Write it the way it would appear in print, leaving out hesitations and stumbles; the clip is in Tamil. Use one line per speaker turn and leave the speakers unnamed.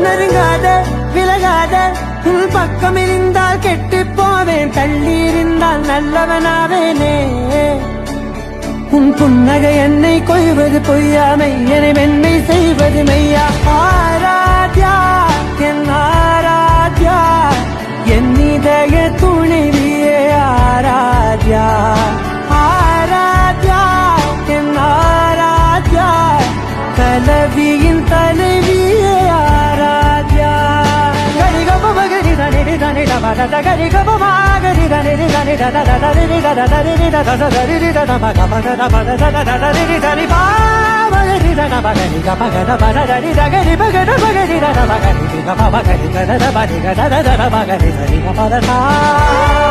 நெருங்காத விலகாத உன் பக்கம் இருந்தால் கெட்டு போவேன் தள்ளி இருந்தால் நல்லவனாவேனே உன் புன்னகை என்னை கொய்வது பொய்யாமை என்னை மென்மை செய்வது மெய்யா ஆராத்யா என் ஆராத்யா என் இதய துணைவியே ஆராத்யா ஆராத்யா என் ஆராத்யா கலவியின் தலைவியே ஆராத்யா கரிகப மகரி தனி தனி டமட கரிகப மகரி தனி தனி டட தனி டட தனி டட தனி டட மக மக தனி தனி மகரி தன மகரி மகட மகரி தகரி மகட மகரி தன மகரி மகரி கட மகரி கட மகரி தனி மகரி